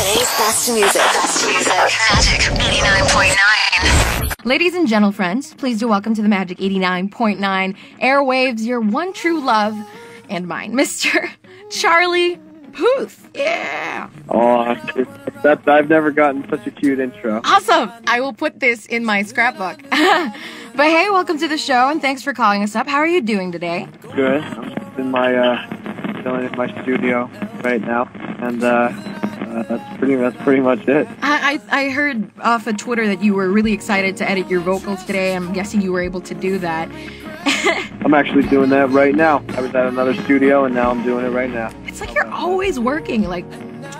Today's best music. Best music. Magic 89.9. Ladies and gentle friends, please do welcome to the Magic 89.9 airwaves, your one true love and mine, Mr. Charlie Puth. Yeah. Oh, I've never gotten such a cute intro. Awesome. I will put this in my scrapbook. But hey, welcome to the show, and thanks for calling us up. How are you doing today? Good. I'm just in my chilling in my studio right now, and that's pretty much it. I heard off of Twitter that you were really excited to edit your vocals today. I'm guessing you were able to do that. I'm actually doing that right now. I was at another studio, and now I'm doing it right now. It's like you're always working, like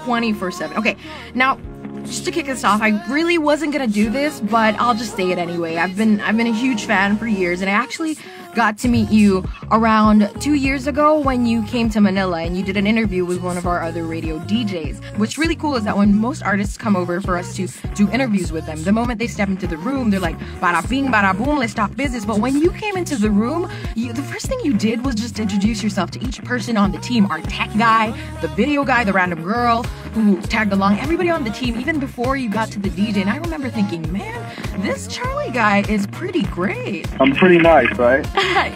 24/7. Okay, now, just to kick us off, I really wasn't gonna do this, but I'll just say it anyway. I've been a huge fan for years, and I actually got to meet you around 2 years ago when you came to Manila and you did an interview with one of our other radio DJs. What's really cool is that when most artists come over for us to do interviews with them, the moment they step into the room, they're like, bada bing, bada boom, let's talk business. But when you came into the room, the first thing you did was just introduce yourself to each person on the team. Our tech guy, the video guy, the random girl who tagged along, everybody on the team, even before you got to the DJ. And I remember thinking, man, this Charlie guy is pretty great. I'm pretty nice, right?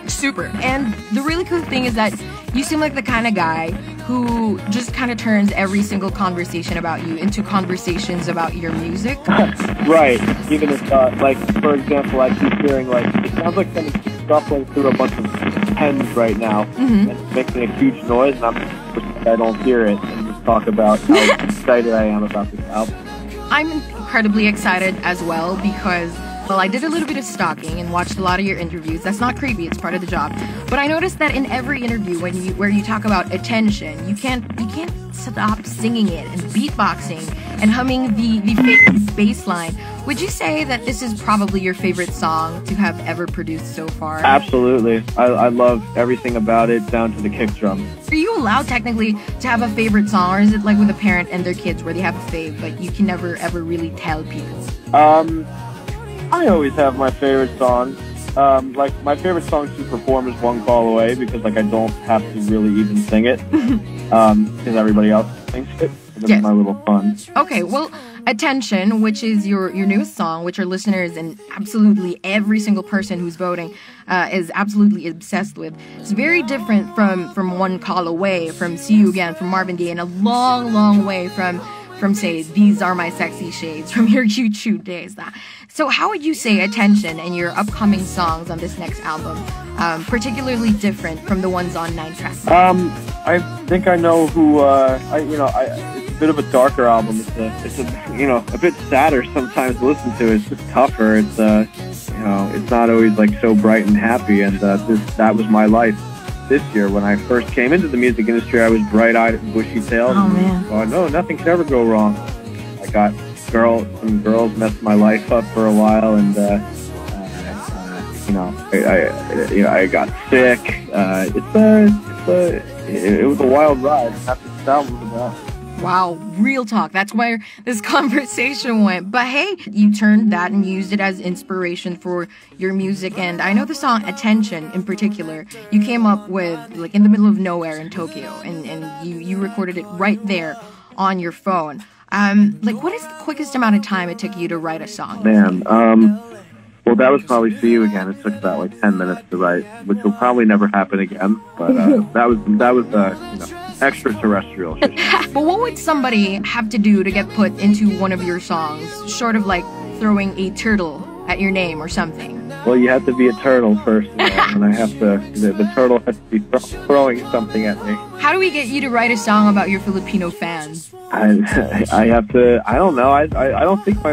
Super. And the really cool thing is that you seem like the kind of guy who just kind of turns every single conversation about you into conversations about your music. Right. Even if, like, for example, I keep hearing, like, it sounds like someone's shuffling through a bunch of pens right now, and it's making a huge noise, and I don't hear it, and just talk about how excited I am about this album. I'm incredibly excited as well because, well, I did a little bit of stalking and watched a lot of your interviews. That's not creepy, it's part of the job. But I noticed that in every interview where you talk about attention, you can't stop singing it and beatboxing and humming the fake bass line. Would you say that this is probably your favorite song to have ever produced so far? Absolutely. I love everything about it, down to the kick drum. Are you allowed technically to have a favorite song, or is it like with a parent and their kids where they have a fave, but you can never ever really tell people? I always have my favorite songs. Like, my favorite song to perform is One Call Away, because, like, I don't have to really even sing it, because everybody else sings it. That's my little fun. Okay, well, Attention, which is your newest song, which our listeners and absolutely every single person who's voting is absolutely obsessed with. It's very different from One Call Away, from See You Again, from Marvin Gaye, and a long, long way from say, These Are My Sexy Shades, from your Cute Shoot days. So how would you say Attention and your upcoming songs on this next album particularly different from the ones on 9 Tracks? I think I know who, it's a bit of a darker album. It's a bit sadder sometimes to listen to. It's just tougher. It's, it's not always like so bright and happy, and that was my life. This year, when I first came into the music industry, I was bright-eyed and bushy-tailed. Oh, man. Oh, no, nothing could ever go wrong. I got some girls messed my life up for a while, and I got sick. It was a wild ride. That's what this album was about. Wow, real talk. That's where this conversation went. But hey, you turned that and used it as inspiration for your music. And I know the song Attention in particular, you came up with like in the middle of nowhere in Tokyo, and you recorded it right there on your phone. What is the quickest amount of time it took you to write a song? Man, well, that was probably See You Again. It took about like 10 minutes to write, which will probably never happen again. But that was extraterrestrial. But what would somebody have to do to get put into one of your songs, short of like throwing a turtle at your name or something? Well, you have to be a turtle first, and I have to. The turtle has to be throwing something at me. How do we get you to write a song about your Filipino fans? I have to. I don't know. I don't think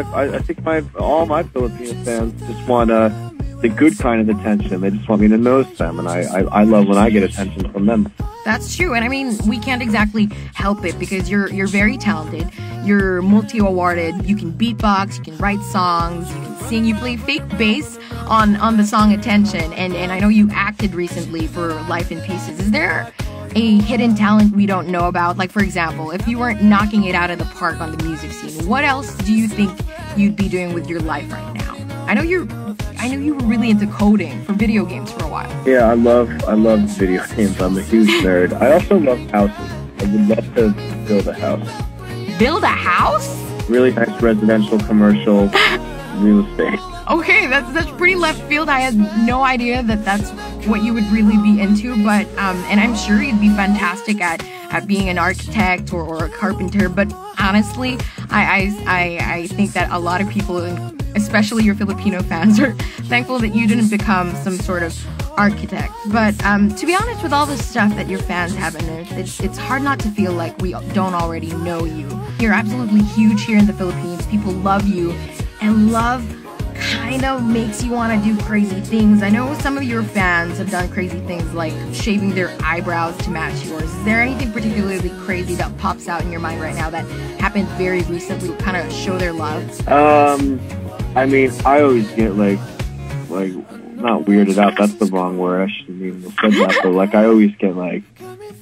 all my Filipino fans just want the good kind of attention. They just want me to notice them, and I love when I get attention from them. That's true, and I mean, we can't exactly help it because you're very talented. You're multi-awarded. You can beatbox, you can write songs, you can sing. You play fake bass on the song Attention, and I know you acted recently for Life in Pieces. Is there a hidden talent we don't know about? Like, for example, if you weren't knocking it out of the park on the music scene, what else do you think you'd be doing with your life right now? I know you were really into coding for video games for a while. Yeah, I love video games. I'm a huge nerd. I also love houses. I would love to build a house. build a house? Really nice residential, commercial real estate. Okay, that's pretty left field. I had no idea that that's what you would really be into, but and I'm sure you'd be fantastic at being an architect or a carpenter. But honestly, I think that a lot of people, especially your Filipino fans, are thankful that you didn't become some sort of architect. But to be honest, with all the stuff that your fans have in there, it's hard not to feel like we don't already know you. You're absolutely huge here in the Philippines. People love you, and love kind of makes you want to do crazy things. I know some of your fans have done crazy things like shaving their eyebrows to match yours. Is there anything particularly crazy that pops out in your mind right now that happened very recently to kind of show their love? I mean, I always get like not weirded out. That's the wrong word. I shouldn't even have said that. But like, I always get like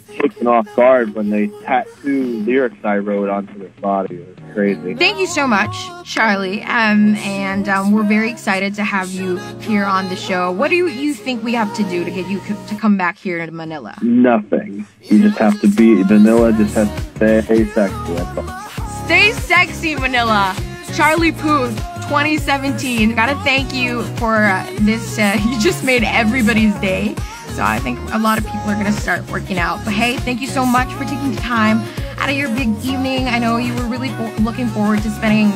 taken off guard when they tattoo lyrics I wrote onto their body. It's crazy. Thank you so much, Charlie. And we're very excited to have you here on the show. What do you think we have to do to get you to come back here to Manila? Nothing. You just have to be Manila. Just has to stay sexy. That's all. Stay sexy, Manila. Charlie Puth, 2017. Gotta thank you for this. You just made everybody's day. So I think a lot of people are going to start working out. But hey, thank you so much for taking the time out of your big evening. I know you were really looking forward to spending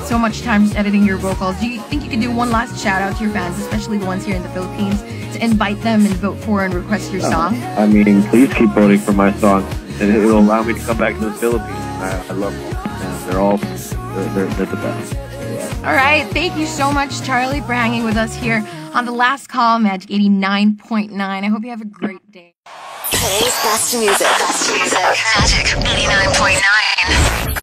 so much time just editing your vocals. Do you think you could do one last shout out to your fans, especially the ones here in the Philippines, to invite them and vote for and request your song? I mean, please keep voting for my song. And it will allow me to come back to the Philippines. I love them. They're the best. All right. Thank you so much, Charlie, for hanging with us here on The Last Call, Magic 89.9. I hope you have a great day. Today's best music. Magic 89.9.